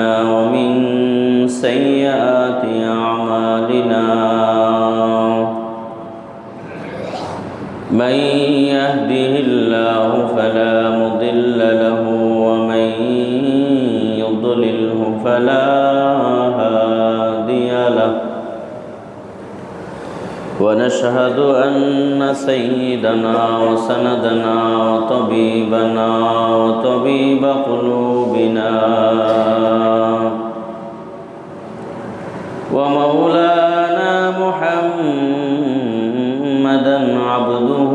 ومن سيئات أعمالنا من يهده الله فلا مضل له ومن يضلله فلا هادي له ونشهد أن سيدنا وسندنا وطبيبنا وطبيب قلوبنا ومولانا محمدا عبده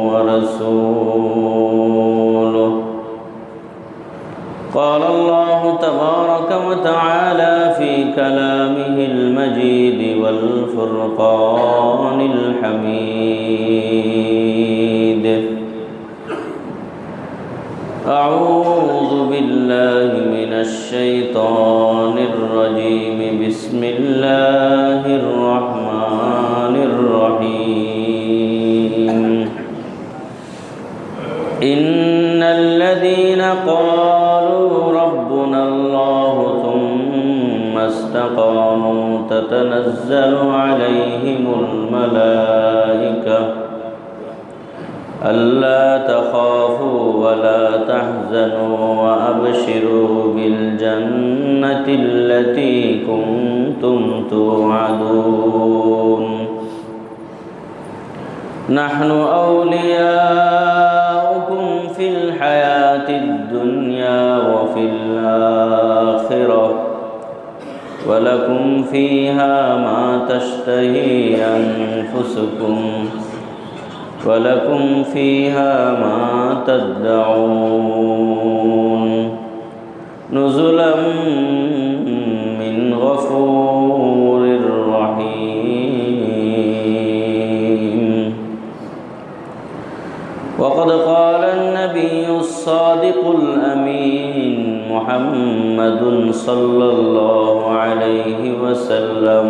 ورسوله قال الله تبارك وتعالى في كلامه المجيد والفرقان الحميد أعوذ بالله من الشيطان الرجيم بسم الله الرحمن الرحيم إن الذين قالوا ربنا الله ثم استقاموا تتنزل عليهم الملائكة ألا تخافوا ولا تحزنوا وأبشروا بالجنة التي كنتم توعدون نحن أولياؤكم في الحياة الدنيا وفي الآخرة ولكم فيها ما تشتهي أنفسكم ولكم فيها ما تدعون نزلا من غفور رحيم وقد قال النبي الصادق الأمين محمد صلى الله عليه وسلم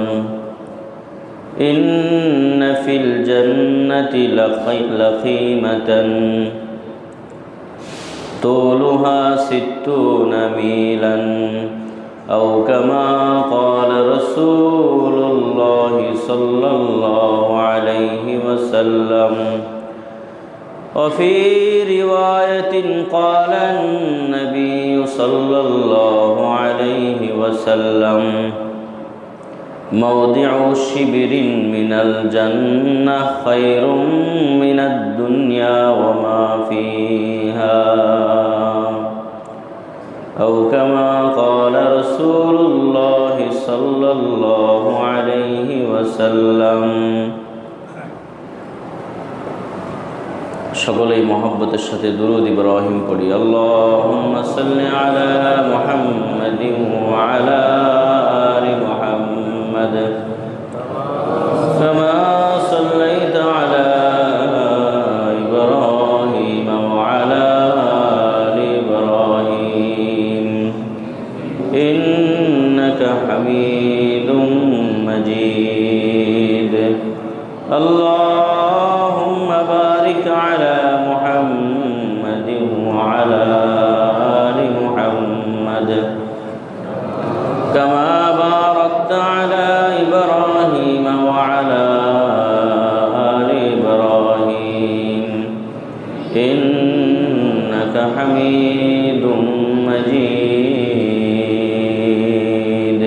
إن في الجنة لخيمة طولها 60 ميلا أو كما قال رسول الله صلى الله عليه وسلم وفي رواية قال النبي صلى الله عليه وسلم موضع شبر من الجنة خير من الدنيا وما فيها أو كما قال رسول الله صلى الله عليه وسلم সকলেই মহব্বতের সাথে দুরূদ ইব্রাহিম পড়ি আল্লাহুম্মা সাল্লি আলা মুহাম্মাদিন ওয়া আলা আলি মুহাম্মাদ কামা সাল্লাইতা আলা ইব্রাহিম ওয়া আলা আলি ইব্রাহিম ইন্নাকা হামিদুম মাজিদ আল্লাহুম্মা বারিক আলা محمد وعلى آل محمد كما باركت على إبراهيم وعلى آل إبراهيم إنك حميد مجيد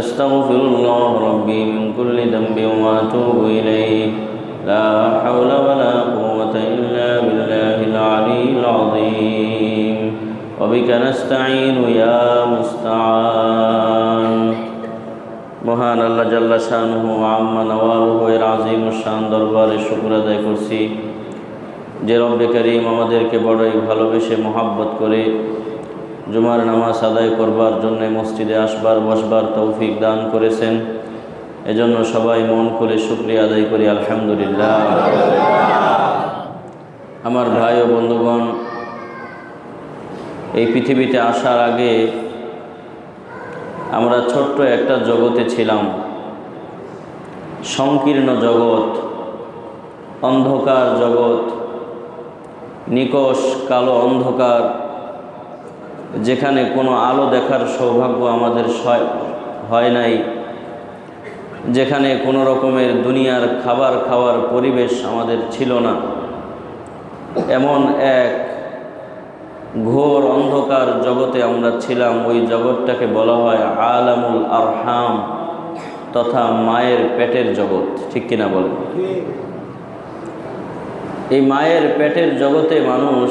أستغفر الله ربي من كل ذنب وأتوب إليه لا حول ولا قوة إلا بالله العلي العظيم وبك نستعين يا مستعان মহান আল্লাহ জাল্লা শানুহু আম্মা নওয়ালুহু এর আযীম শান দরবারে শুকর আদায় করছি যে রব্বে করিম আমাদেরকে বড়ই ভালোবেসে মহব্বত করে জুমার নামাজ আদায় করবার জন্য মসজিদে আসবার বসবার তৌফিক দান করেছেন এজন্য সবাই মন খুলে শুকরিয়া আদায় করি আলহামদুলিল্লাহ। আমার ভাই ও বন্ধুগণ, এই পৃথিবীতে আসার আগে আমরা ছোট্ট একটা জগতে ছিলাম, সংকীর্ণ জগৎ, অন্ধকার জগৎ, নিকষ কালো অন্ধকার, যেখানে কোনো আলো দেখার সৌভাগ্য আমাদের হয় নাই, যেখানে কোনো রকমের দুনিয়ার খাবার খাওয়ার পরিবেশ আমাদের ছিল না, এমন এক ঘোর অন্ধকার জগতে আমরা ছিলাম। ওই জগৎটাকে বলা হয় আলামুল আরহাম, তথা মায়ের পেটের জগৎ। ঠিক কিনা বলেন? এই মায়ের পেটের জগতে মানুষ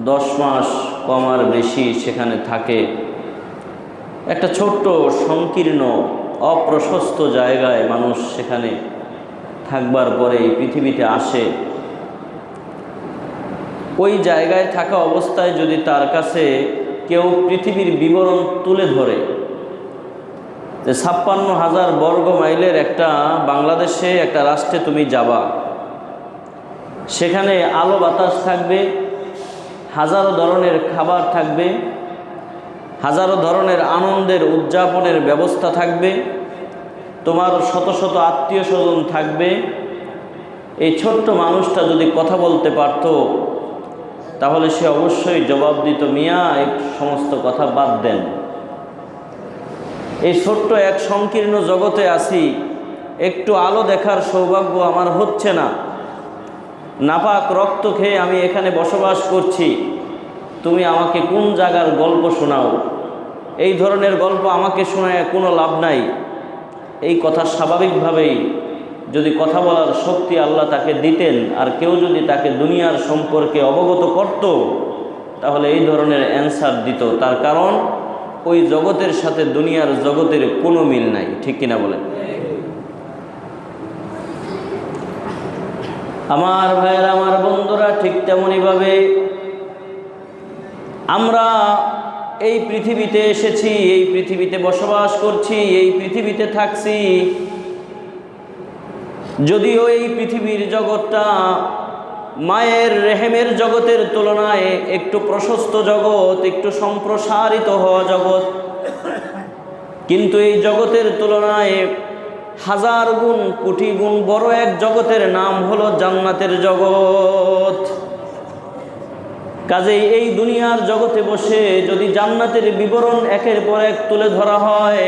10 মাস কম আর বেশি সেখানে থাকে। একটা ছোট্ট সংকীর্ণ অপ্রশস্ত জায়গায় মানুষ সেখানে থাকবার পরে এই পৃথিবীতে আসে। ওই জায়গায় থাকা অবস্থায় যদি তার কাছে কেউ পৃথিবীর বিবরণ তুলে ধরে যে 56,000 বর্গ মাইলের একটা বাংলাদেশে একটা রাষ্ট্রে তুমি যাবা, সেখানে আলো বাতাস থাকবে, হাজারো ধরনের খাবার থাকবে, হাজারো ধরনের আনন্দের উদযাপনের ব্যবস্থা থাকবে, তোমার শত শত আত্মীয় স্বজন থাকবে, এই ছোট্ট মানুষটা যদি কথা বলতে পারত তাহলে সে অবশ্যই জবাব দিত, মিয়া এই সমস্ত কথা বাদ দেন, এই ছোট্ট এক সংকীর্ণ জগতে আছি, একটু আলো দেখার সৌভাগ্য আমার হচ্ছে না, নাপাক রক্ত খেয়ে আমি এখানে বসবাস করছি, তুমি আমাকে কোন জায়গার গল্প শোনাও, এই ধরনের গল্প আমাকে শোনায় কোনো লাভ নাই। এই কথা স্বাভাবিকভাবেই যদি কথা বলার শক্তি আল্লাহ তাকে দিতেন, আর কেউ যদি তাকে দুনিয়ার সম্পর্কে অবগত করত, তাহলে এই ধরনের অ্যান্সার দিত। তার কারণ ওই জগতের সাথে দুনিয়ার জগতের কোনো মিল নাই। ঠিক কিনা বলেন? আমার ভাইয়েরা, আমার বন্ধুরা, ঠিক তেমনইভাবে আমরা এই পৃথিবীতে এসেছি, এই পৃথিবীতে বসবাস করছি, এই পৃথিবীতে থাকছি। যদিও এই পৃথিবীর জগৎটা মায়ের রেহেমের জগতের তুলনায় একটু প্রশস্ত জগৎ, একটু সম্প্রসারিত হওয়া জগৎ, কিন্তু এই জগতের তুলনায় 1000 গুণ কোটি গুণ বড় এক জগতের নাম হলো জান্নাতের জগৎ। কাজেই এই দুনিয়ার জগতে বসে যদি জান্নাতের বিবরণ একের পর এক তুলে ধরা হয়,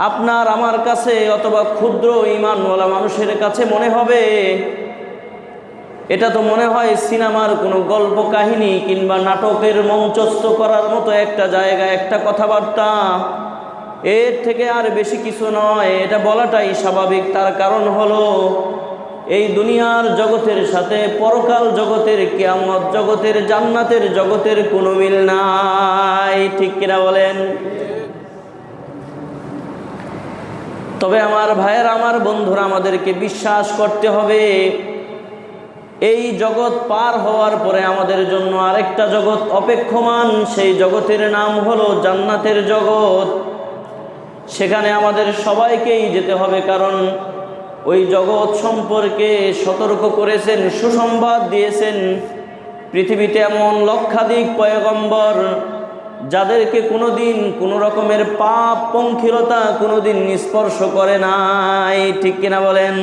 আপনার আমার কাছে অথবা ক্ষুদ্র ঈমানওয়ালা মানুষের কাছে মনে হবে এটা তো মনে হয় সিনেমার কোনো গল্প কাহিনী কিংবা নাটকের মঞ্চস্থ করার মতো একটা জায়গা, একটা কথাবার্তা, এর থেকে আর বেশি কিছু নয়। এটা বলাটাই স্বাভাবিক। তার কারণ হলো এই দুনিয়ার জগতের সাথে পরকাল জগতের, কিয়ামত জগতের, জান্নাতের জগতের কোনো মিল নাই। ঠিক কিনা বলেন? তবে আমার ভাইয়েরা, আমার বন্ধুরা, আমাদেরকে বিশ্বাস করতে হবে এই জগৎ পার হওয়ার পরে আমাদের জন্য আরেকটা জগৎ অপেক্ষমান। সেই জগতের নাম হলো জান্নাতের জগৎ। সেখানে আমাদের সবাইকেই যেতে হবে, কারণ ওই জগৎ সম্পর্কে সতর্ক করেছেন, সুসংবাদ দিয়েছেন পৃথিবীতে এমন লক্ষাধিক পয়গম্বর যাদেরকে কোনোদিন কোনো রকমের পাপ পঙ্কিলতা কোনোদিন স্পর্শ করে নাই। ঠিক কিনা বলেন?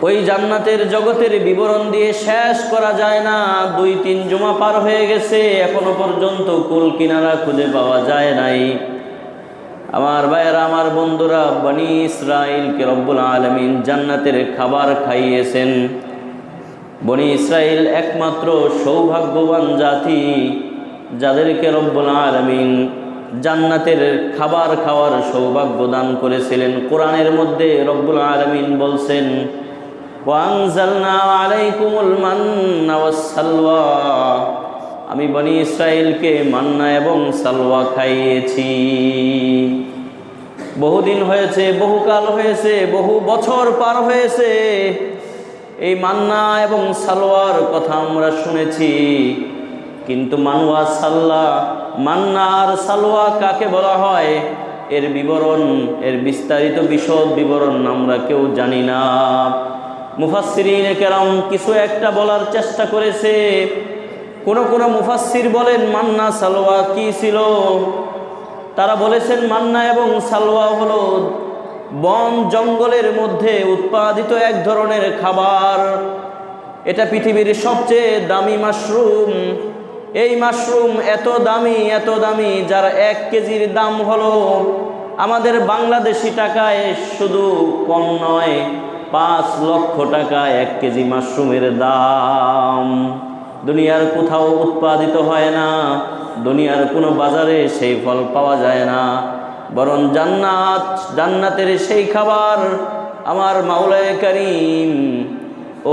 ওই জান্নাতের জগতের বিবরণ দিয়ে শেষ করা যায় না। 2-3 জুমা পার হয়ে গেছে, এখনো পর্যন্ত কুল কিনারা খুঁজে পাওয়া যায় নাই। আমার ভাইয়েরা, আমার বন্ধুরা, বনি ইসরাইলকে রব্বুল আলামিন জান্নাতের খাবার খাইয়েছেন। বনি ইসরাইল একমাত্র সৌভাগ্যবান জাতি যাদেরকে রব্বুল আলামিন জান্নাতের খাবার খাওয়ার সৌভাগ্য দান করেছিলেন। কোরআনের মধ্যে রব্বুল আলামিন বলছেন, ওয়ানজালনা আলাইকুমুল মান্না ওয়াসসালওয়া, আমি বনি ইসরাইলকে মান্না এবং সালওয়া খাইয়েছি। বহুদিন হয়েছে, বহুকাল হয়েছে, বহু বছর পার হয়েছে, এই মান্না এবং সালওয়ার কথা আমরা শুনেছি, কিন্তু মান্না আর সালওয়া কাকে বলা হয় এর বিবরণ, এর বিস্তারিত বিশদ বিবরণ আমরা কেউ জানি না। মুফাসসিরিনে কেরাম কিছু একটা বলার চেষ্টা করেছে। কোন মুফাসসির বলেন মান্না সালওয়া কি ছিল। তারা বলেছেন মান্না এবং সালওয়া হলো বন জঙ্গলের মধ্যে উৎপাদিত এক ধরনের খাবার। এটা পৃথিবীর সবচেয়ে দামি মাশরুম। এই মাশরুম এত দামি যার 1 কেজির দাম হলো আমাদের বাংলাদেশি টাকায় শুধু কম নয়, 5 লক্ষ টাকা 1 কেজি মাশরুমের দাম। দুনিয়ার কোথাও উৎপাদিত হয় না, দুনিয়ার কোনো বাজারে সেই ফল পাওয়া যায় না, বরং জান্নাতের সেই খাবার আমার মাওলায়ে কারীম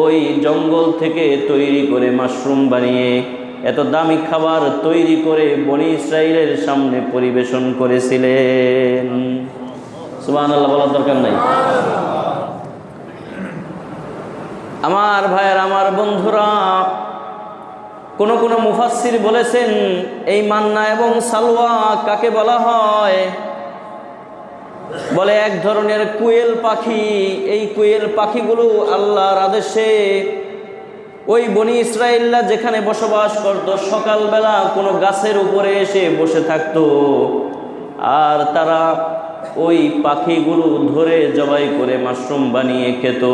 ওই জঙ্গল থেকে তৈরি করে মাশরুম বানিয়ে এত দামি খাবার তৈরি করে বনি ইসরাইলের সামনে পরিবেশন করেছিলেন। সুবহানাল্লাহ বলার দরকার নাই। আমার ভাইয়ের, আমার বন্ধুরা, কোন মুফাসসির বলেছেন এই মান্না এবং সালওয়া কাকে বলা হয়? বলে এক ধরনের কোয়েল পাখি। এই কোয়েল পাখিগুলো আল্লাহর আদেশে ওই বনি ইসরাইলরা যেখানে বসবাস করত সকালবেলা কোনো গাছের উপরে এসে বসে থাকতো, আর তারা ওই পাখিগুলো ধরে জবাই করে মাশরুম বানিয়ে খেত।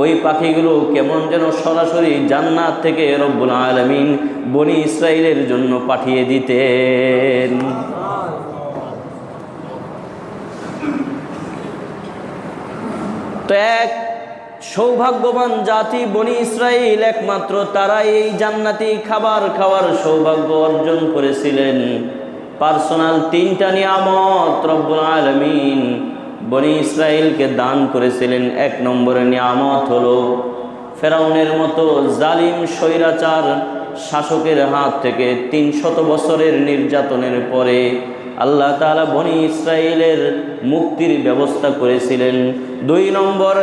ওই পাখিগুলো কেমন যেন সরাসরি জান্নাত থেকে রব্বুল আলামিন বনি ইসরাইলের জন্য পাঠিয়ে দিতেন। তো এক সৌভাগ্যবান জাতি বনি ইসরাইল, একমাত্র তারাই এই জান্নাতি খাবার খাওয়ার সৌভাগ্য অর্জন করেছিলেন। পার্সোনাল 3টা নিয়ামত রব্বুল আলামিন বনি ইসরাইলকে দান করেছিলেন। 1 নম্বরের নিয়ামত হলো ফেরাউনের মতো জালিম স্বৈরাচার শাসকের হাত থেকে 300 বছরের নির্যাতনের পরে আল্লাহ তাআলা বনি ইসরাইলের মুক্তির ব্যবস্থা করেছিলেন। 2 নম্বর,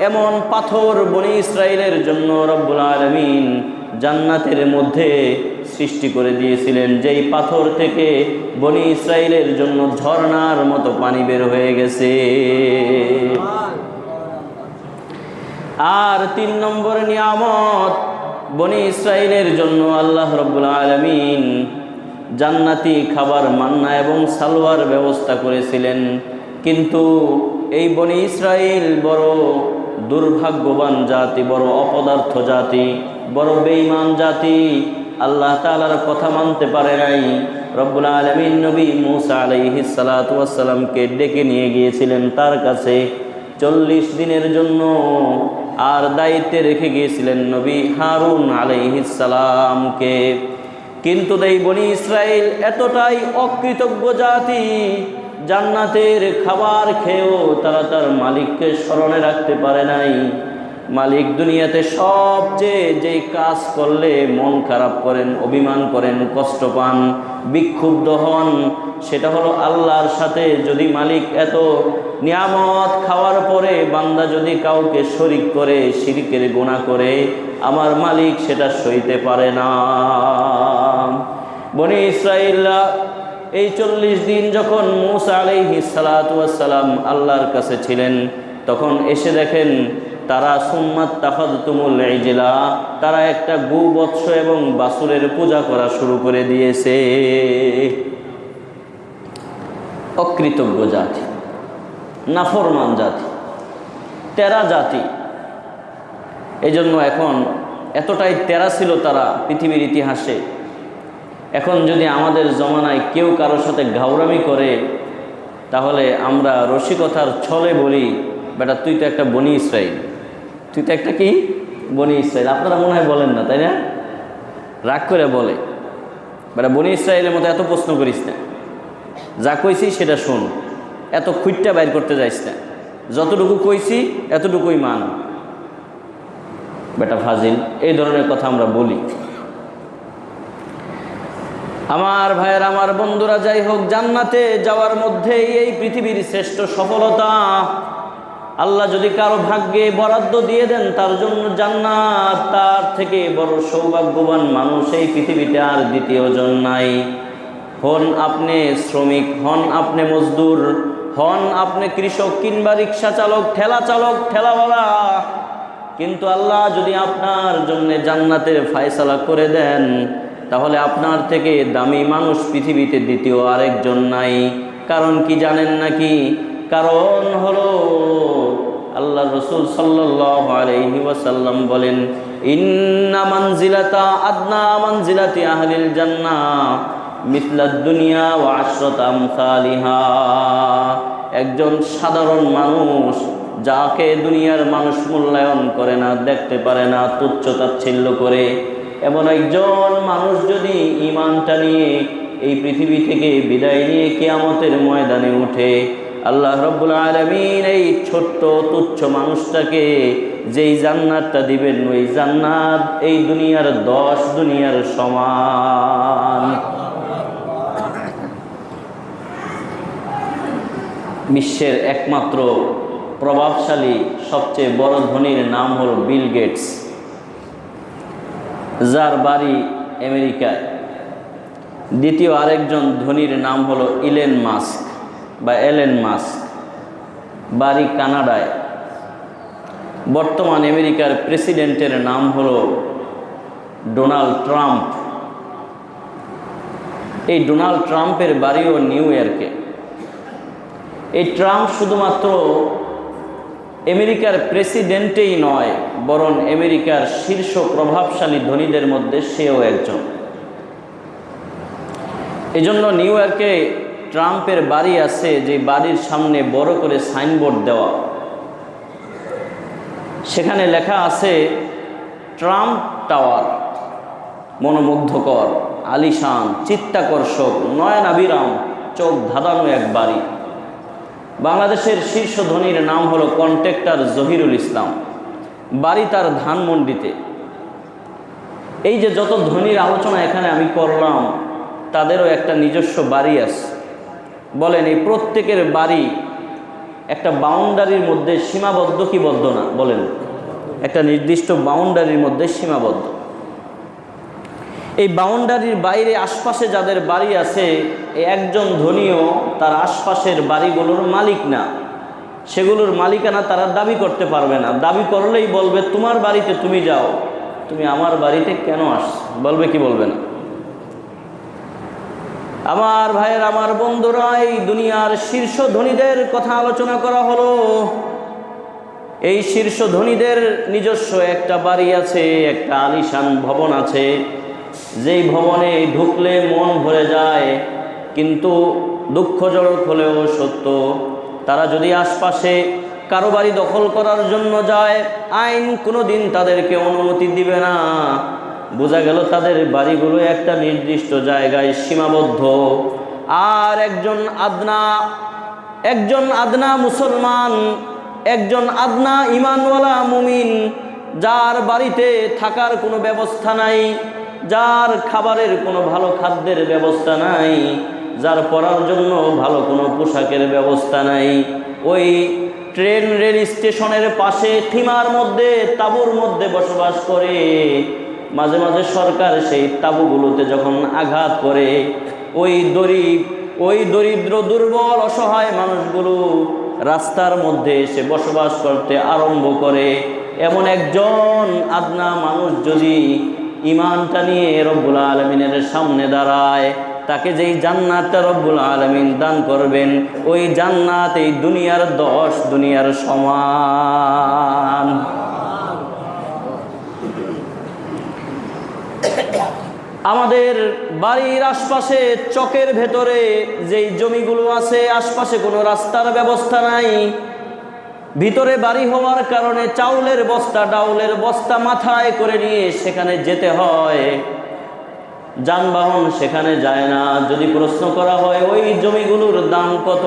এমন পাথর বনি ইসরাইলের জন্য রব্বুল আলামিন জান্নাতের মধ্যে সৃষ্টি করে দিয়েছিলেন, যেই পাথর থেকে বনি ইসরাইলের জন্য ঝর্ণার মতো পানি বের হয়ে গেছে। আর 3 নম্বর নিয়ামত, বনি ইসরাইলের জন্য আল্লাহ রব্বুল আলামিন জান্নাতি খাবার মান্না এবং সালওয়ার ব্যবস্থা করেছিলেন। কিন্তু এই বনি ইসরাইল বড় দুর্ভাগ্যবান জাতি, বড় অপদার্থ জাতি, বড় বেঈমান জাতি, আল্লাহ তাআলার কথা মানতে পারে নাই। রব্বুল আলামিন নবী মূসা আলাইহিস সালাতু ওয়াস সালামকে ডেকে নিয়ে গিয়েছিলেন তার কাছে 40 দিনের জন্য, আর দায়িত্বে রেখে গিয়েছিলেন নবী হারুন আলাইহিস সালামকে। কিন্তু এই বনি ইসরাইল এতটাই অকৃতজ্ঞ জাতি, জান্নাতের খাবার খেয়েও তারা তার মালিককে স্মরণে রাখতে পারে নাই। মালিক দুনিয়াতে সবচেয়ে যেই কাজ করলে মন খারাপ করেন, অভিমান করেন, কষ্ট পান, বিক্ষুব্ধ হন, সেটা হলো আল্লাহর সাথে যদি মালিক এত নিয়ামত খাওয়ার পরে বান্দা যদি কাউকে শরিক করে, শিরকের গুনাহ করে, আমার মালিক সেটা সইতে পারে না। বনি ইসরাইলরা এই 40 দিন যখন মূসা আলাইহিস সালাতু ওয়াস সালাম আল্লাহর কাছে ছিলেন, তখন এসে দেখেন তারা সুম্মাত তাখাযতুমুল ইজলা, তারা একটা গোবৎস এবং বাছুরের পূজা করা শুরু করে দিয়েছে। অকৃতজ্ঞ জাতি, নাফরমান জাতি, তেরা জাতি। এই জন্য এখন এতটাই তেরা ছিল তারা পৃথিবীর ইতিহাসে। এখন যদি আমাদের জমানায় কেউ কারোর সাথে ঘাউরামি করে, তাহলে আমরা রসিকতার ছলে বলি, বেটা তুই তো একটা বনি ইসরাইল, তুই তো একটা কি বনি ইসরাইল। আপনারা মনে হয় বলেন না, তাই না? রাগ করে বলে, বেটা বনি ইসরাইলের মতো এত প্রশ্ন করিস না, যা কইছি সেটা শোন, এত খুঁটটা বাইর করতে যাইস না, যতটুকু কইছি এতটুকুই মান, বেটা ফাজিল। এই ধরনের কথা আমরা বলি। আমার ভাইয়ের, আমার বন্ধুরা, যাই হোক, জান্নাতে যাওয়ার মধ্যেই এই পৃথিবীর শ্রেষ্ঠ সফলতা। আল্লাহ যদি কারো ভাগ্যে বরাদ্দ দিয়ে দেন তার জন্য জান্নাত, তার থেকে বড় সৌভাগ্যবান মানুষ এই পৃথিবীতে আর দ্বিতীয় জন নাই। হন আপনি শ্রমিক, হন আপনি মজদুর, হন আপনি কৃষক কিংবা রিক্সা চালক, ঠেলা চালক, ঠেলাওয়ালা, কিন্তু আল্লাহ যদি আপনার জন্য জান্নাতের ফয়সালা করে দেন, তাহলে আপনার থেকে দামি মানুষ পৃথিবীতে দ্বিতীয় আরেকজন নাই। কারণ কি জানেন নাকি? কারণ হলো আল্লাহ রসুল সাল্লাল্লাহু আলাইহি ওয়াসাল্লাম বলেন, ইন্না মানজিলাতা আদনা মানজিলাতি আহলিল জান্নাহ মিথলাদ দুনিয়া ওয়া আশরাত আমসালিহা। একজন সাধারণ মানুষ যাকে দুনিয়ার মানুষ মূল্যায়ন করে না, দেখতে পারে না, তুচ্ছ তাচ্ছিল্য করে, এমন একজন মানুষ যদি ঈমানটা নিয়ে এই পৃথিবী থেকে বিদায় নিয়ে কিয়ামতের ময়দানে উঠে, আল্লাহ রাব্বুল আলামিন এই ছোট্ট তুচ্ছ মানুষটাকে যেই জান্নাতটা দিবেন, ওই জান্নাত এই দুনিয়ার 10 দুনিয়ার সমান। বিশ্বের একমাত্র প্রভাবশালী সবচেয়ে বড় ধনীর নাম হলো বিল গেটস, যার বাড়ি আমেরিকায়। দ্বিতীয় আরেকজন ধনীর নাম হলো ইলেন মাস্ক বা এলেন মাস্ক, বাড়ি কানাডায়। বর্তমান আমেরিকার প্রেসিডেন্টের নাম হলো ডোনাল্ড ট্রাম্প। এই ডোনাল্ড ট্রাম্পের বাড়িও নিউ ইয়র্কে। এই ট্রাম্প শুধুমাত্র আমেরিকার প্রেসিডেন্টেই নয়, বরং আমেরিকার শীর্ষ প্রভাবশালী ধনীদের মধ্যে সেও একজন। এজন্য নিউ ইয়র্কে ট্রাম্পের বাড়ি আছে, যে বাড়ির সামনে বড় করে সাইনবোর্ড দেওয়া, সেখানে লেখা আছে ট্রাম্প টাওয়ার। মনোমুগ্ধকর, আলিশান, চিত্তাকর্ষক, নয়নাভিরাম, চোখ ধাঁধানো এক বাড়ি। বাংলাদেশের শীর্ষ ধনীর নাম হলো কন্ট্রাক্টর জহিরুল ইসলাম, বাড়ি তার ধানমন্ডিতে। এই যে যত ধনীর আলোচনা এখানে আমি করলাম, তাদেরও একটা নিজস্ব বাড়ি আছে। বলেন এই প্রত্যেকের বাড়ি একটা বাউন্ডারির মধ্যে সীমাবদ্ধ কি বদ্ধ না? বলেন, একটা নির্দিষ্ট বাউন্ডারির মধ্যে সীমাবদ্ধ। এই বাউন্ডারির বাইরে আশপাশে যাদের বাড়ি আছে, একজন ধনীও তার আশপাশের বাড়িগুলোর মালিক না, সেগুলোর মালিকানা তারা দাবি করতে পারবে না। দাবি করলেই বলবে তোমার বাড়িতে তুমি যাও, তুমি আমার বাড়িতে কেন আসছো? বলবে কি বলবে না? আমার ভাইয়ের, আমার বন্ধুরা, এই দুনিয়ার শীর্ষ ধনীদের কথা আলোচনা করা হলো। এই শীর্ষ ধনীদের নিজস্ব একটা বাড়ি আছে, একটা আলিশান ভবন আছে, যেই ভবনে ঢুকলে মন ভরে যায়। কিন্তু দুঃখজনক হলেও সত্য, তারা যদি আশপাশে কারো বাড়ি দখল করার জন্য যায়, আইন কোনোদিন তাদেরকে অনুমতি দিবে না। বোঝা গেল তাদের বাড়িগুলো একটা নির্দিষ্ট জায়গায় সীমাবদ্ধ। আর একজন আদনা মুসলমান, একজন আদনা ঈমানওয়ালা মুমিন, যার বাড়িতে থাকার কোনো ব্যবস্থা নাই, যার খাবারের কোনো ভালো খাদ্যের ব্যবস্থা নাই, যার পরার জন্য ভালো কোনো পোশাকের ব্যবস্থা নাই, ওই ট্রেন রেল স্টেশনের পাশে থিমার মধ্যে, তাঁবুর মধ্যে বসবাস করে। মাঝে মাঝে সরকার সেই তাঁবুগুলোতে যখন আঘাত করে, ওই দরিদ্র দুর্বল অসহায় মানুষগুলো রাস্তার মধ্যে এসে বসবাস করতে আরম্ভ করে। এমন একজন আদনা মানুষ যদি ঈমানটা নিয়ে রব্বুল আলামিনের সামনে দাঁড়ায়, তাকে যেই জান্নাতটা রব্বুল আলামিন দান করবেন, ওই জান্নাত এই দুনিয়ার 10 দুনিয়ার সমান। আমাদের বাড়ির আশপাশে চকের ভেতরে যেই জমিগুলো আছে, আশপাশে কোনো রাস্তার ব্যবস্থা নাই। ভিতরে বাড়ি হওয়ার কারণে চাউলের বস্তা, ডাউলের বস্তা মাথায় করে নিয়ে সেখানে যেতে হয়। যানবাহন সেখানে যায় না। যদি প্রশ্ন করা হয় ওই জমিগুলোর দাম কত,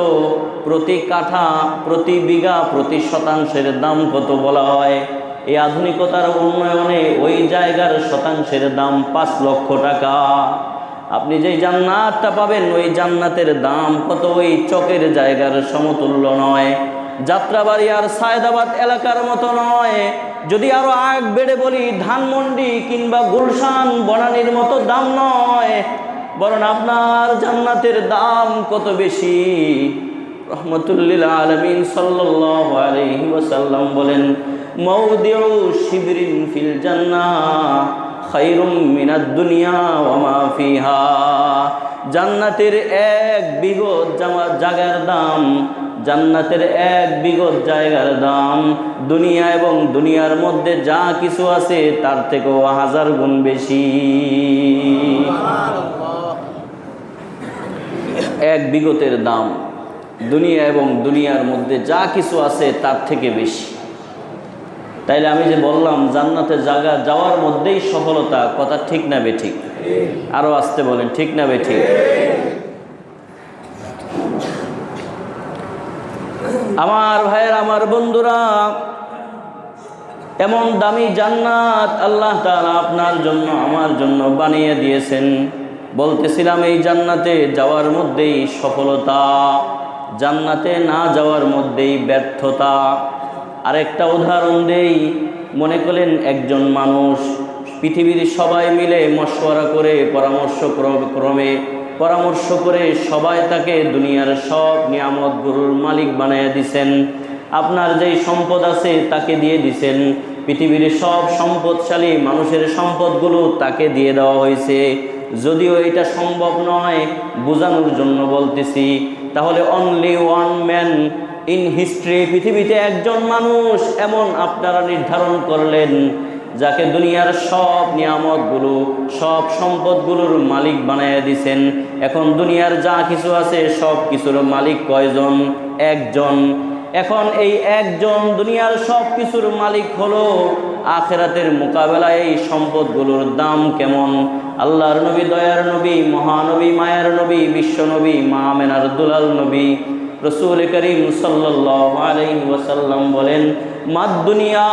প্রতি কাঠা, প্রতি বিঘা, প্রতি শতাংশের দাম কত বলা হয়, এই আধুনিকতার উন্নয়নে ওই জায়গার শতাংশের দাম 5 লক্ষ টাকা। আপনি যেই জান্নাতটা পাবেন, ওই জান্নাতের দাম কত ওই চকের জায়গার সমতুল্য নয়। যাত্রাবাড়ি আর সায়দাবাদ এলাকার মতো নয়। যদি আরো আগ বেড়ে বলি, ধানমন্ডি কিংবা গুলশান বনানীর মতো দাম নয়, বরং আপনার জান্নাতের দাম কত বেশি। রহমতুল্লিল আলামিন সাল্লাল্লাহু আলাইহি ওয়াসাল্লাম বলেন, মাউদিউ শিবরিন ফিল জান্নাহ খায়রুম মিনাদ দুনিয়া ওয়া মা ফিহা। জান্নাতের 1 বিঘত জায়গার দাম জান্নাতের 1 বিঘত জায়গার দাম দুনিয়া এবং দুনিয়ার মধ্যে যা কিছু আছে তার থেকেও 1000 গুণ বেশি। 1 বিঘতের দাম দুনিয়া এবং দুনিয়ার মধ্যে যা কিছু আছে তার থেকে বেশি। তাইলে আমি যে বললাম জান্নাতে জায়গা যাওয়ার মধ্যেই সফলতা, কথা ঠিক না বেঠিক? আরো আসতে বলেন, ঠিক না বেঠিক? আমার ভাইয়ের, আমার বন্ধুরা, এমন দামি জান্নাত আল্লাহ তাআলা আপনার জন্য আমার জন্য বানিয়ে দিয়েছেন। বলতেছিলাম এই জান্নাতে যাওয়ার মধ্যেই সফলতা, জান্নাতে না যাওয়ার মধ্যেই ব্যর্থতা। আরেকটা উদাহরণ দেই। মনে করেন একজন মানুষ পৃথিবীর সবাই মিলে মশওয়ারা করে পরামর্শ করে সবাই তাকে দুনিয়ার সব নিয়ামতগুলোর মালিক বানিয়ে দিছেন। আপনার যেই সম্পদ আছে তাকে দিয়ে দিছেন, পৃথিবীর সব সম্পদশালী মানুষের সম্পদগুলো তাকে দিয়ে দেওয়া হয়েছে। যদিও এটা সম্ভব নয়, বোঝানোর জন্য বলতেছি। তাহলে only one man in history, পৃথিবীতে একজন মানুষ এমন আপনারা নির্ধারণ করলেন যাকে দুনিয়ার সব নিয়ামতগুলো, সব সম্পদগুলোর মালিক বানিয়ে দিছেন। এখন দুনিয়ার যা কিছু আছে সব কিছুর মালিক কয়জন? একজন। এখন এই একজন দুনিয়ার সব কিছুর মালিক হলো, আখিরাতের মোকাবেলায় এই সম্পদগুলোর দাম কেমন? আল্লাহর নবী, দয়ার নবী, মহানবী, মায়ার নবী, বিশ্ব নবী, মা আমেনার দুলাল নবী রাসূল করিম সাল্লাল্লাহু আলাইহি ওয়াসাল্লাম বলেন, মাদ দুনিয়া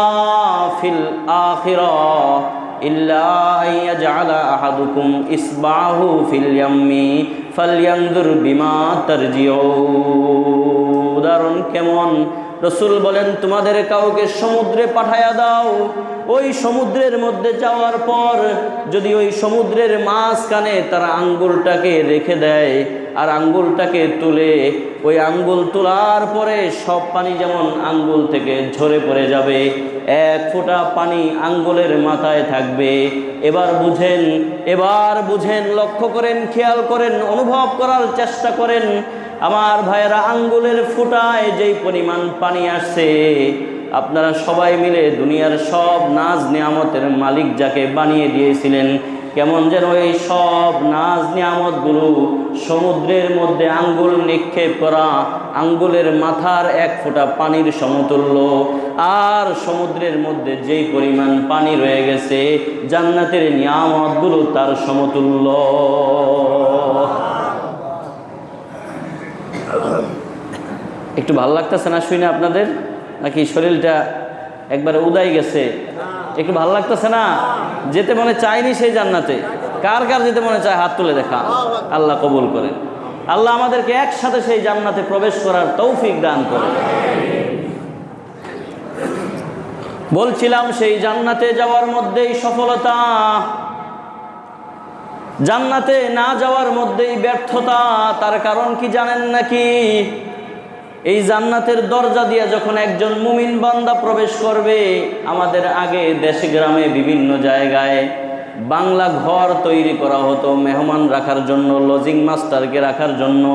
ফিল আখিরাহ ইল্লা আইয়াজআলা আহাদুকুম ইসবাহু ফিল ইয়াম্মি ফালয়ানজুর বিমা তারজিউ। উদাহরণ কেমন? রাসূল বলেন, তোমাদের কাউকে সমুদ্রে পাঠায়া দাও, ওই সমুদ্রের মধ্যে যাওয়ার পর যদি ওই সমুদ্রের মাঝখানে তারা আঙ্গুলটাকে রেখে দেয় আর আঙ্গুলটাকে তুলে, ওই আঙ্গুল তোলার পরে সব পানি যেমন আঙ্গুল থেকে ঝরে পড়ে যাবে, 1 ফোঁটা পানি আঙ্গুলের মাথায় থাকবে। এবার বুঝেন, লক্ষ্য করেন, খেয়াল করেন, অনুভব করার চেষ্টা করেন। আমার ভাইয়েরা, আঙ্গুলের ফোঁটায় যেই পরিমাণ পানি আসছে, আপনারা সবাই মিলে দুনিয়ার সব নাজ নিয়ামতের মালিক যাকে বানিয়ে দিয়েছিলেন, কেমন যেন এই সব নাজ নিয়ামতগুলো সমুদ্রের মধ্যে আঙ্গুল নিক্ষেপ করা আঙ্গুলের মাথার 1 ফোঁটা পানির সমতুল্য। আর সমুদ্রের মধ্যে যেই পরিমাণ পানি রয়ে গেছে, জান্নাতের নিয়ামতগুলো তার সমতুল্য। একটু ভালো লাগতেছে না শুনে আপনাদের? নাকি শরীরটা একবারে উদাই গেছে? একটু ভালো লাগতেছে না? যেতে মনে চায়নি সেই জান্নাতে? কার কার যেতে মনে চায় হাত তুলে দেখা। আল্লাহ কবুল করেন। আল্লাহ আমাদেরকে একসাথে সেই জান্নাতে প্রবেশ করার তৌফিক দান করেন। বলছিলাম সেই জান্নাতে যাওয়ার মধ্যেই সফলতা, জান্নাতে না যাওয়ার মধ্যেই ব্যর্থতা। তার কারণ কি জানেন নাকি? এই জান্নাতের দরজা দিয়ে যখন একজন মুমিন বান্দা প্রবেশ করবে, আমাদের আগে দেশে গ্রামে বিভিন্ন জায়গায় বাংলা ঘর তৈরি করা হতো মেহমান রাখার জন্য, লজিং মাস্টারকে রাখার জন্য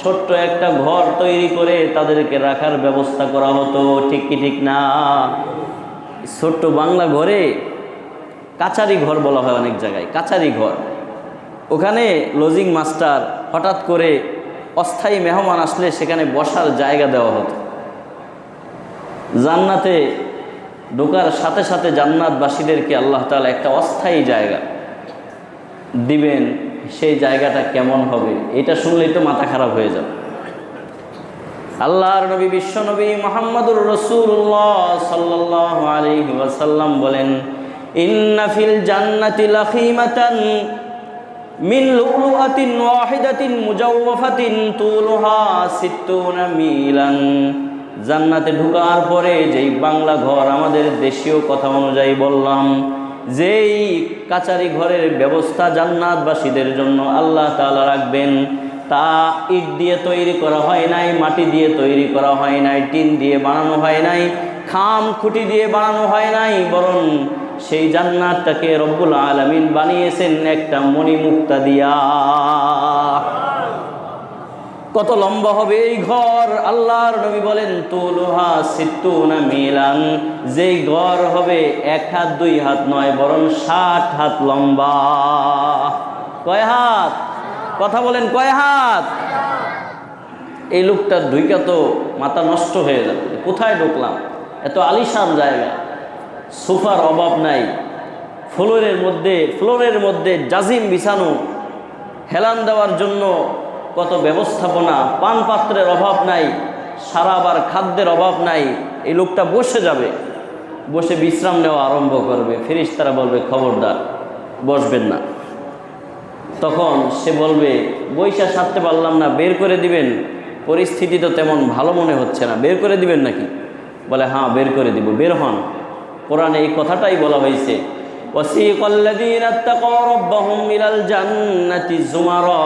ছোট্ট একটা ঘর তৈরি করে তাদেরকে রাখার ব্যবস্থা করা হতো। ঠিক কি ঠিক না? ছোট্ট বাংলা ঘরে কাচারি ঘর বলা হয় অনেক জায়গায়, কাচারি ঘর। ওখানে লজিং মাস্টার হঠাৎ করে অস্থায়ী মেহমান আসলে সেখানে বসার জায়গা দেওয়া হতো। জান্নাতে ঢোকার সাথে সাথে জান্নাতবাসীদেরকে আল্লাহ তাআলা একটা অস্থায়ী জায়গা দিবেন। সেই জায়গাটা কেমন হবে এটা শুনলেই তো মাথা খারাপ হয়ে যাবে। আল্লাহর নবী, বিশ্ব নবী মুহাম্মদুর রাসূলুল্লাহ সাল্লাল্লাহু আলাইহি ওয়াসাল্লাম বলেন, ইন্না ফিল জান্নাতি লাখিমাতান মিন লুলুআতিন ওয়াহিদাতিন মুজাওওয়াফাতিন তুলুহা 60 মিলান। জান্নাতে ঢোকার পরে যেই বাংলা ঘর, আমাদের দেশীয় কথা অনুযায়ী বললাম, যেই কাচারি ঘরের ব্যবস্থা জান্নাতবাসীদের জন্য আল্লাহ তাআলা রাখবেন, তা ইট দিয়ে তৈরি করা হয় নাই, মাটি দিয়ে তৈরি করা হয় নাই, টিন দিয়ে বানানো হয় নাই, খাম খুঁটি দিয়ে বানানো হয় নাই, বরং সেই জান্নাতটাকে রব্বুল আলামিন বানিয়েছেন একটা মণিমুক্তা দিয়া। কত লম্বা হবে এই ঘর? আল্লাহর নবী বলেন তুলুহা সিত্তুনা মিলান, যেই ঘর হবে 1 হাত 2 হাত নয়, বরং 60 হাত লম্বা। কয় হাত? কথা বলেন, কয় হাত? এই লোকটার ঢুইকা তো মাথা নষ্ট হয়ে যাবে, কোথায় ঢুকলাম? এত আলিশান জায়গা, সোফার অভাব নাই, ফ্লোরের মধ্যে জাজিম বিছানো, হেলান দেওয়ার জন্য কত ব্যবস্থাপনা, পান পাত্রের অভাব নাই, সারাবার খাদ্যের অভাব নাই। এই লোকটা বসে যাবে, বসে বিশ্রাম নেওয়া আরম্ভ করবে। ফেরেশতারা বলবে খবরদার, বসবেন না। তখন সে বলবে বইসা সারতে পারলাম না, বের করে দিবেন? পরিস্থিতি তো তেমন ভালো মনে হচ্ছে না, বের করে দিবেন নাকি? বলে হ্যাঁ, বের করে দিব। বের হন। কোরআনে এই কথাটাই বলা হয়েছে, ওয়াসিকাল্লাযীনা ইত্তাকাউ রাব্বাহুম ইলাল জান্নাতি যুমারা,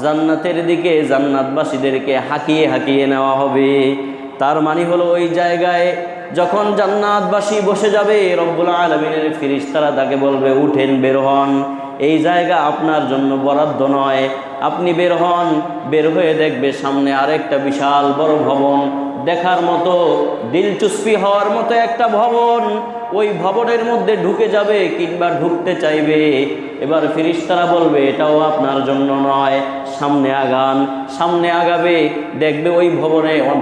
জান্নাতের দিকে জান্নাতবাসীদেরকে হাঁকিয়ে হাঁকিয়ে নেওয়া হবে। তার মানে হলো ওই জায়গায় যখন জান্নাতবাসী বসে যাবে, রব্বুল আলামিনের ফেরেশতারা তাকে বলবে উঠেন, বের হন, এই জায়গা আপনার জন্য বরাদ্দ নয়, আপনি বের হন। বের হয়ে দেখবে সামনে আরেকটা বিশাল বড় ভবন, দেখার মতো, দিলচুস্পি হওয়ার মতো একটা ভবন। ওই ভবনের মধ্যে ঢুকে যাবে কিংবা ঢুকতে চাইবে। এবার ফেরেশতারা বলবে এটাও আপনার জন্য নয়, সামনে আগান। সামনে আগাবে, দেখবে ওই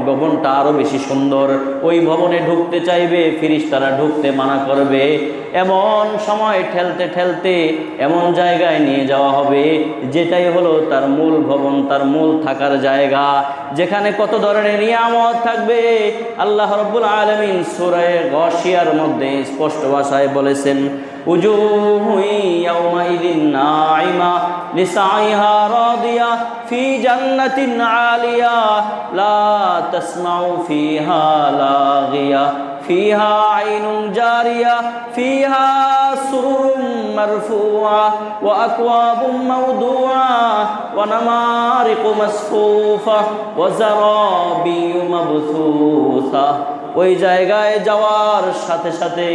ভবনটা আরো বেশি সুন্দর। ওই ভবনে ঢুকতে চাইবে, ফেরেশতারা ঢুকতে মানা করবে। এমন সময় ঠেলতে ঠেলতে এমন জায়গায় নিয়ে যাওয়া হবে যেটাই হলো তার মূল ভবন, তার মূল থাকার জায়গা, যেখানে কত ধরনের নিয়ামত থাকবে। আল্লাহ রাব্বুল আলামিন সূরা গাশিয়ার মধ্যে স্পষ্ট ভাষায় বলেছেন, উজুহু ইয়াওমাইদিন নাঈমা লিসাইহা রাদিয়া ফি জান্নাতিন আলিয়া লা তাসমাউ ফিহা লাগিয়া ফিহা আইনুন জারিয়া ফিহা সুরুরুম মারফুআ ওয়া আকওয়াবুম মাওদুআ ওয়া নামারিকু মাসফুফা ওয়া যারাবিয়্যু মাবসুসা। ওই জায়গায় যাওয়ার সাথে সাথে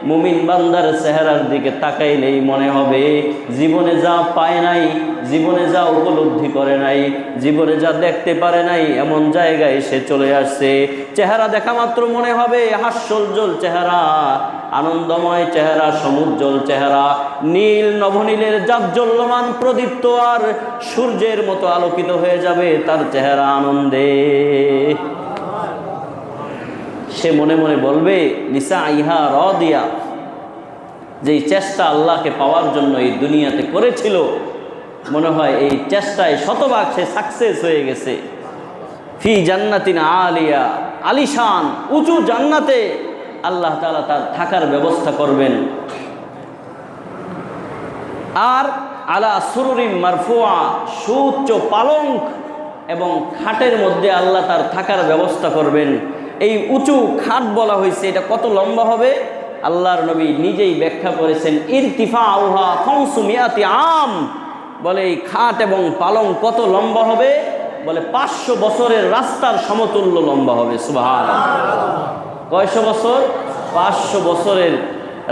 মুমিন বান্দার চেহারার দিকে তাকাইলেই মনে হবে জীবনে যা পায় নাই, জীবনে যা উপলব্ধি করে নাই, জীবনে যা দেখতে পারে নাই, এমন জায়গায় সে চলে আসছে। চেহারা দেখা মাত্র মনে হবে হাস্যোজ্জ্বল চেহারা, আনন্দময় চেহারা, সমুজ্জ্বল চেহারা, নীল নভনীলের জাজ্জল্যমান প্রদীপ্ত আর সূর্যের মতো আলোকিত হয়ে যাবে তার চেহারা আনন্দে। সে মনে মনে বলবে লিসাইহা রাদিয়া, যেই চেষ্টা আল্লাহকে পাওয়ার জন্য এই দুনিয়াতে করেছিল, মনে হয় এই চেষ্টায় শতভাগ সে সাকসেস হয়ে গেছে। ফি জান্নাতিন আলিয়া, আলিশান উঁচু জান্নাতে আল্লাহ তাআলা তার থাকার ব্যবস্থা করবেন। আর আলা সুরুরিম মারফুআ, সুউচ্চ পালঙ্ক এবং খাটের মধ্যে আল্লাহ তার থাকার ব্যবস্থা করবেন। এই উঁচু খাট বলা হয়েছে, এটা কত লম্বা হবে? আল্লাহর নবী নিজেই ব্যাখ্যা করেছেন, ইরতিফাউহা 500 আম। বলে এই খাট এবং পালং কত লম্বা হবে? বলে 500 বছরের রাস্তার সমতুল্য লম্বা হবে। সুবহানাল্লাহ। কয়শো বছর? 500 বছরের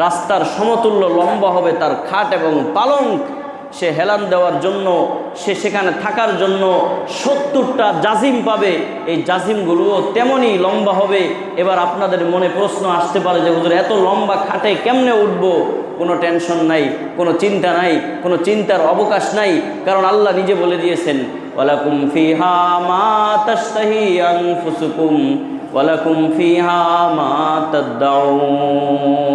রাস্তার সমতুল্য লম্বা হবে তার খাট এবং পালং। সে হেলান দেওয়ার জন্য, সে সেখানে থাকার জন্য 70টা জাজিম পাবে। এই জাজিমগুলোও তেমনই লম্বা হবে। এবার আপনাদের মনে প্রশ্ন আসতে পারে যে হুজুর এত লম্বা খাটে কেমনে উঠবো? কোনো টেনশন নাই, কোনো চিন্তা নাই, কোনো চিন্তার অবকাশ নাই, কারণ আল্লাহ নিজে বলে দিয়েছেন, ওয়ালাকুম ফিহা মা তাশতাহি আনফুসুকুম ওয়ালাকুম ফিহা মা তাদউন।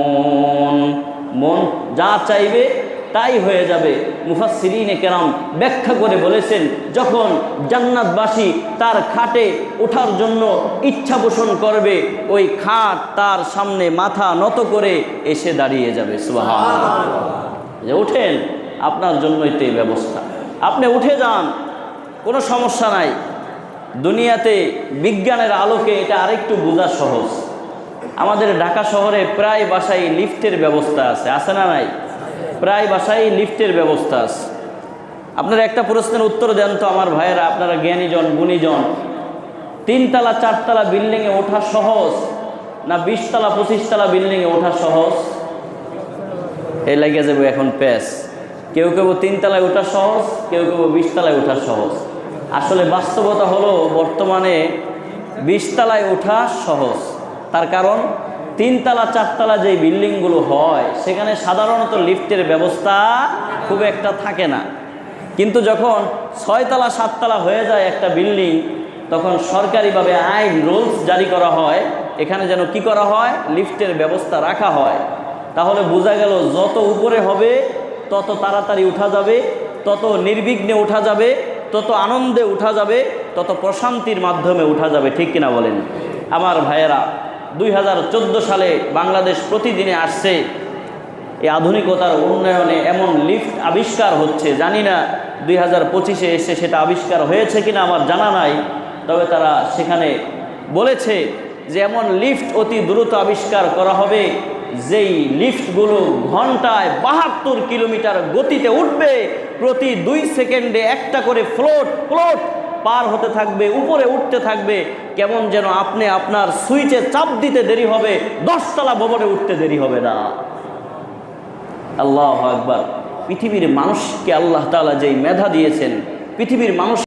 মন যা চাইবে তাই হয়ে যাবে। মুফাসসিরিনে কেরাম ব্যাখ্যা করে বলেছেন, যখন জান্নাতবাসী তার খাটে ওঠার জন্য ইচ্ছা পোষণ করবে, ওই খাট তার সামনে মাথা নত করে এসে দাঁড়িয়ে যাবে। সুবহানাল্লাহ। যে ওঠেন, আপনার জন্যই তো এই ব্যবস্থা, আপনি উঠে যান, কোনো সমস্যা নাই। দুনিয়াতে বিজ্ঞানের আলোকে এটা আরেকটু বোঝা সহজ। আমাদের ঢাকা শহরে প্রায় বাসায় লিফটের ব্যবস্থা আছে, আছে না নাই? প্রায় বাসায় লিফটের ব্যবস্থা আছে। আপনারা একটা প্রশ্নের উত্তর দেন তো আমার ভাইয়েরা, আপনারা জ্ঞানীজন গুণীজন, 3 তলা 4 তলা বিল্ডিংয়ে ওঠা সহজ না 20 তলা 25 তলা বিল্ডিংয়ে ওঠা সহজ? এই লাগিয়ে যাবে এখন প্যাস। কেউ কেউ 3 তলায় ওঠা সহজ, কেউ কেউ 20 তলায় ওঠা সহজ। আসলে বাস্তবতা হলো বর্তমানে 20 তলায় ওঠা সহজ। তার কারণ 3 তলা 4 তলা যে বিল্ডিংগুলো হয় সেখানে সাধারণত লিফটের ব্যবস্থা খুব একটা থাকে না। কিন্তু যখন 6 তলা 7 তলা হয়ে যায় একটা বিল্ডিং, তখন সরকারিভাবে আইন রুলস জারি করা হয়, এখানে যেন কি করা হয়, লিফটের ব্যবস্থা রাখা হয়। তাহলে বোঝা গেল যত উপরে হবে তত তাড়াতাড়ি উঠা যাবে, তত নির্বিঘ্নে উঠা যাবে, তত আনন্দে উঠা যাবে, তত প্রশান্তির মাধ্যমে উঠা যাবে। ঠিক কিনা বলেন আমার ভাইয়েরা? 2014 সালে বাংলাদেশ প্রতিদিনে আসছে এই আধুনিকতার উন্নয়নে এমন লিফট আবিষ্কার হচ্ছে, জানি না 2025-এ এসে সেটা আবিষ্কার হয়েছে কিনা আমার জানা নাই। তবে তারা সেখানে বলেছে যে এমন লিফট অতি দ্রুত আবিষ্কার করা হবে যেই লিফটগুলো ঘন্টায় 72 কিলোমিটার গতিতে উঠবে, প্রতি 2 সেকেন্ডে একটা করে ফ্লোট পার হতে থাকবে, উপরে উঠতে থাকবে। কেমন যেন আপনি আপনার সুইচে চাপ দিতে দেরি হবে, 10 তলা ভবনে উঠতে দেরি হবে না। আল্লাহু আকবার। পৃথিবীর মানুষকে আল্লাহ তাআলা যেই মেধা দিয়েছেন, পৃথিবীর মানুষ